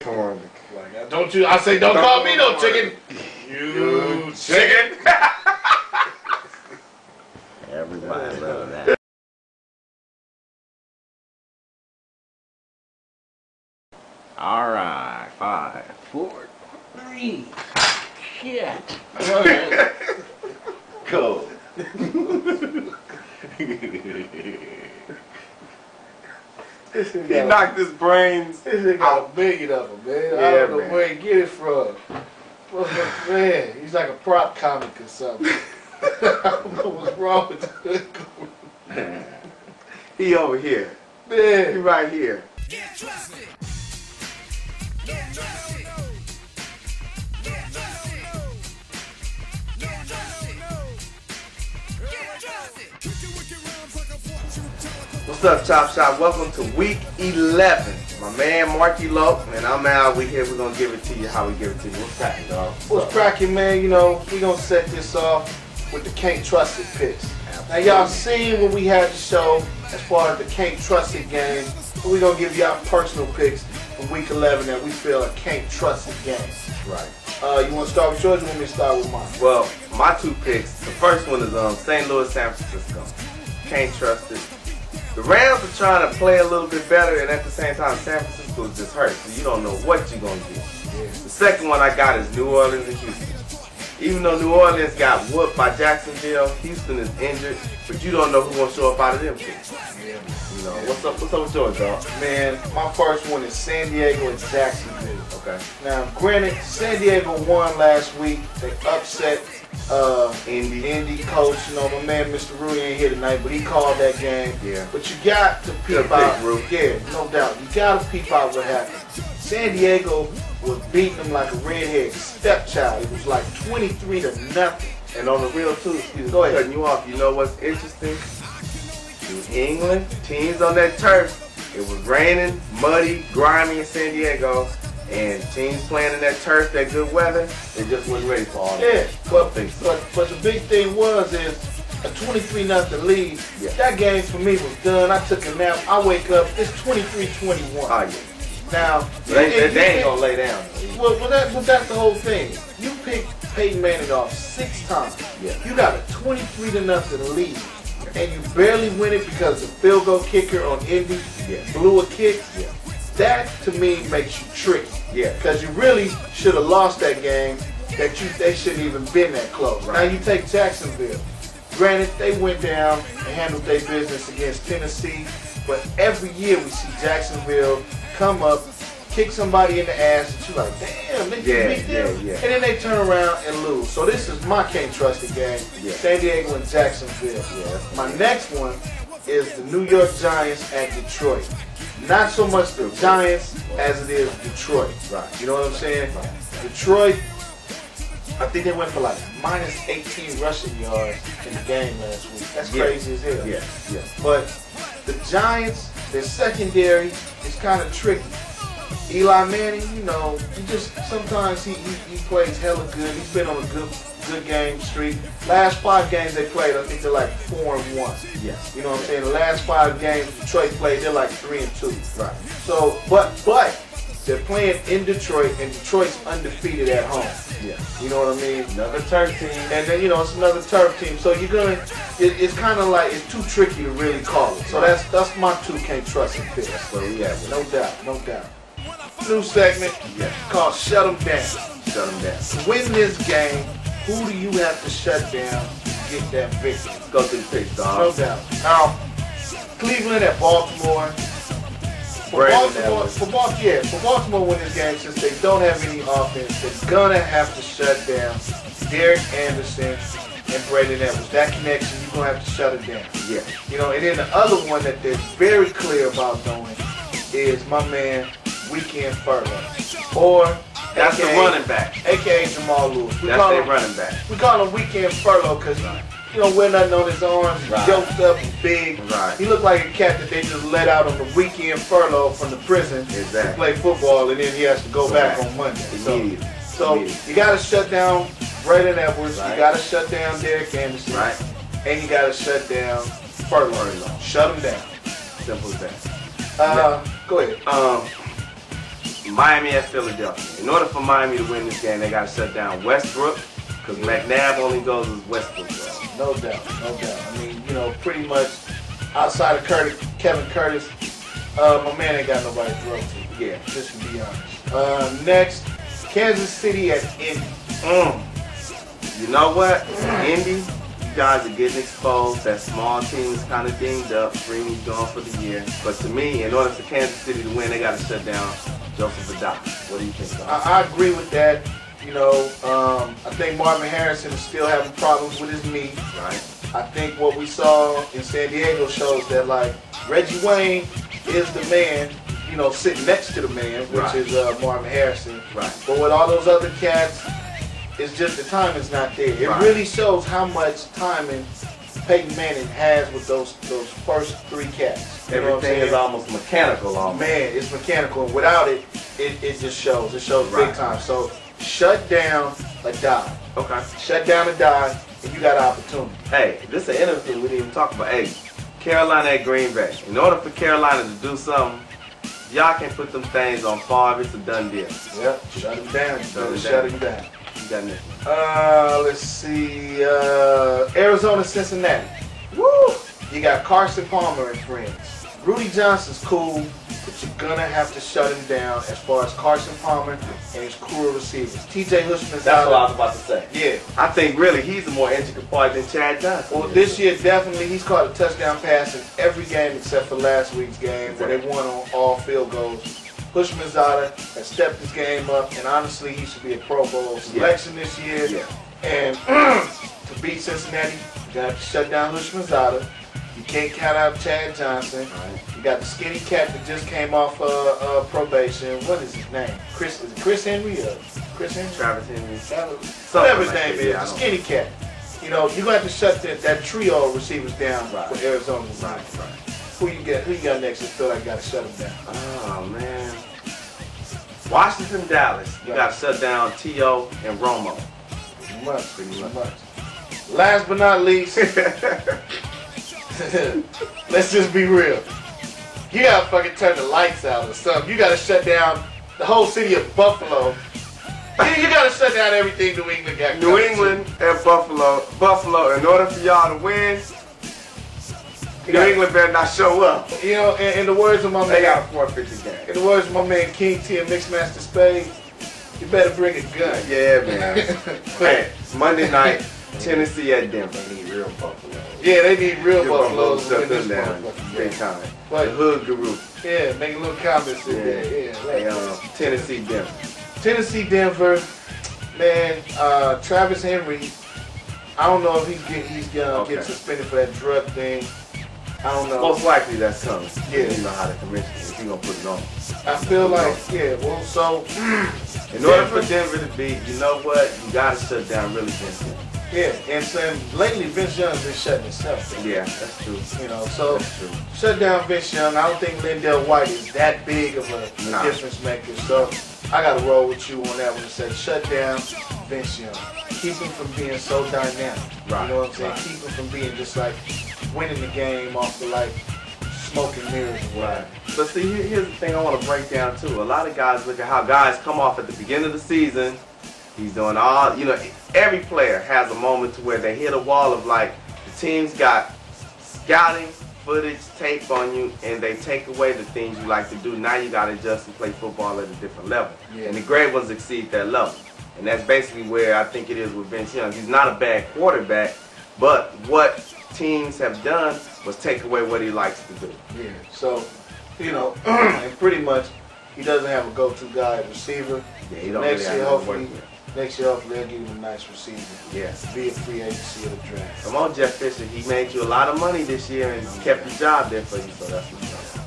Corn. Like, don't you? I say, don't call me no chicken. You chicken. Everybody loves that. All right, 5, 4, 3. Shit. Cool. He knocked his brains. This nigga got a million of them, man. Yeah, I don't know man. where he get it from. Man, he's like a prop comic or something. I don't know what's wrong with this. He over here. Man. He right here. Get trusted. What's up, Chop Shop? Welcome to week 11. My man Marky Lope, and I'm Al. We here. We're gonna give it to you how we give it to you. What's cracking, dog? What's cracking, man? You know, we gonna set this off with the Can't Trust It picks. Now, y'all seen when we had the show as part of the Can't Trust It game. We're gonna give y'all personal picks from week 11 that we feel are Can't Trust It games. Right. You want to start with yours or want me to start with mine? Well, my two picks. The first one is St. Louis, San Francisco. Can't trust it. The Rams are trying to play a little bit better, and at the same time, San Francisco is just hurt, so you don't know what you're gonna get. Yeah. The second one I got is New Orleans and Houston. Even though New Orleans got whooped by Jacksonville, Houston is injured, but you don't know who's gonna show up out of them teams. Yeah. You know, what's up with yours, dog? Man, my first one is San Diego and Jacksonville. Okay. Now, granted, San Diego won last week. They upset Indy coach. You know, my man Mr. Rudy ain't here tonight, but he called that game. Yeah. But you got to peep out. Yeah, no doubt. You got to peep out what happened. San Diego was beating them like a redhead stepchild. It was like 23-0. And on the real too, excuse me, Go ahead. cutting you off. You know what's interesting? New England teams on that turf. It was raining, muddy, grimy in San Diego, and teams playing in that turf, that good weather, they just wasn't ready for all that. Yeah, but the big thing is a 23-0 lead. Yeah. That game for me was done. I took a nap. I wake up. It's 23-21. Oh yeah. Now They ain't gonna lay down. Well, that's the whole thing. You picked Peyton Manning off 6 times. Yeah. You got a 23-0 lead, and you barely win it because the field goal kicker on Indy blew a kick. Yeah. That to me makes you tricky. Yeah. Because you really should have lost that game. They shouldn't even been that close. Right. Now you take Jacksonville. Granted, they went down and handled their business against Tennessee, but every year we see Jacksonville come up, kick somebody in the ass, and you're like, damn, they can beat them. Yeah. And then they turn around and lose. So this is my Can't Trust It game. Yeah. San Diego and Jacksonville. Yeah. My next one is the New York Giants at Detroit. Not so much the Giants as it is Detroit. Right. You know what I'm saying? Right. Detroit, I think they went for like minus 18 rushing yards in the game last week. That's crazy as hell. Yeah. Yeah. But the Giants, their secondary is kind of tricky. Eli Manning, you know, sometimes he plays hella good. He's been on a good game streak. Last 5 games they played, I think they're like 4-1. Yes. You know what I'm saying? The last 5 games Detroit played, they're like 3-2. Right. So, but they're playing in Detroit, and Detroit's undefeated at home. Yeah. You know what I mean? Another turf team. And then, you know, it's another turf team. So it's kind of like, it's too tricky to really call it. So that's my 2 Can't Trust It picks. That's where we at. No doubt. New segment called Shut 'Em Down. Shut them down. To win this game, who do you have to shut down to get that victory? Let's go through the picks, No dog. doubt. Now, Cleveland at Baltimore. For Baltimore win this game, since they don't have any offense, they're gonna have to shut down Derek Anderson and Brandon Edwards. That connection, you're gonna have to shut it down. Yeah. You know, and then the other one that they're very clear about doing is my man Weekend Furlough, or That's the running back. AKA Jamal Lewis. That's their running back. We call him Weekend Furlough because he don't wear nothing on his arms. He's yoked up and big. Right. He looked like a cat that they just let out on the weekend furlough from the prison to play football, and then he has to go back on Monday. So you got to shut down Brandon Edwards. You got to shut down Derek Anderson. Right. And you got to shut down Furlough. Shut him down. Simple as that. Go ahead. Miami at Philadelphia. In order for Miami to win this game, they got to shut down Westbrook, because McNabb only goes as Westbrook goes. No doubt, no doubt. I mean, you know, pretty much outside of Kevin Curtis, my man ain't got nobody to throw to. Yeah. Just to be honest. Next, Kansas City at Indy. You know what? Indy, you guys are getting exposed. That small team is kind of dinged up. Freeman's gone for the year. But to me, in order for Kansas City to win, they got to shut down Joseph Addai. What do you think about that? I agree with that. You know, I think Marvin Harrison is still having problems with his knee. Right. I think what we saw in San Diego shows that, like, Reggie Wayne is the man, you know, sitting next to the man, which Right. is Marvin Harrison. Right. But with all those other cats, it's just the timing's not there. It Right. really shows how much timing Peyton Manning has with those first three cats. You know what I'm Everything is saying? almost mechanical almost. Man, it's mechanical, and without it, it just shows. It shows Right. big time. So shut down Addai. Okay. Shut down Addai, and you got an opportunity. Hey, this is an interview we didn't even talk about. Hey, Carolina at Green Bay. In order for Carolina to do something, y'all can put them things on par. It's a done deal. Yep, shut him down. Shut him down. You got next. Let's see. Arizona, Cincinnati. Woo! You got Carson Palmer and friends. Rudy Johnson's cool, but you're gonna have to shut him down as far as Carson Palmer and his crew of receivers. TJ Hushman's That's out. what I was about to say. Yeah. I think really he's a more intricate part than Chad Johnson. Well, this year definitely he's caught a touchdown pass in every game except for last week's game where they won on all field goals. Hushmanzada has stepped his game up, and honestly, he should be a Pro Bowl selection this year. Yeah. And to beat Cincinnati, you got to shut down Hushmanzada. You can't count out Chad Johnson. Right. You got the skinny cat that just came off probation. What is his name? Is it Chris Henry or Chris Henry? Travis Henry. Whatever his name is, Yeah, the skinny cat. You know, you're going to have to shut that trio of receivers down Right. for Arizona. Right. Who you got next that feel like you got to shut him down? Oh, man. Washington, Dallas. You Right. got to shut down T.O. and Romo. Pretty much. Last but not least, let's just be real. You got to fucking turn the lights out or something. You got to shut down the whole city of Buffalo. You got to shut down everything New England got. New England and Buffalo. Buffalo, in order for y'all to win, New England better not show up. You know, in the words of my They man, got a 450 game. in the words of my man King T and Mixmaster Spade, you better bring a gun. Yeah, man. Hey, Monday night, Tennessee at Denver. They need real Buffalo. Yeah, they need real Buffalo Buffaloes to shut win this them down motherfucking big game. time. But- The hood group. Yeah, make a little comments in there. Yeah, Hey, Tennessee, Denver. Tennessee, Denver, man. Travis Henry. I don't know if he's gonna get suspended for that drug thing. I don't know. Most likely that's coming. Yeah. You know how the commission is. He gonna put it on. I feel like, yeah. Well, so In order for Denver to beat, you know what? You gotta shut down really Denver. yeah, and so lately Vince Young's been shutting himself down. Yeah, that's true. You know, so That's true. shut down Vince Young. I don't think Lindell White is that big of a Nah. difference maker. So I got to roll with you on that one and say shut down Vince Young. Keep him from being so dynamic. Right, You know what I'm saying? right. Keep him from being just like winning the game off the like smoke and mirrors. Right. But see, here's the thing I want to break down too. A lot of guys look at how guys come off at the beginning of the season. He's doing all, you know, every player has a moment to where they hit a wall of like, the team's got scouting, footage, tape on you, and they take away the things you like to do. Now you got to adjust and play football at a different level. Yeah. And the great ones exceed that level. And that's basically where I think it is with Vince Young. He's not a bad quarterback, but what teams have done was take away what he likes to do. Yeah. So, you know, and pretty much he doesn't have a go-to guy at receiver. Yeah, he don't Next really year, have to work hopefully, with. next year, hopefully they'll give him a nice receiver. Yeah. Be a free agency of the draft. Come on, Jeff Fisher. He made you a lot of money this year and kept your job there for you, so that's what's up.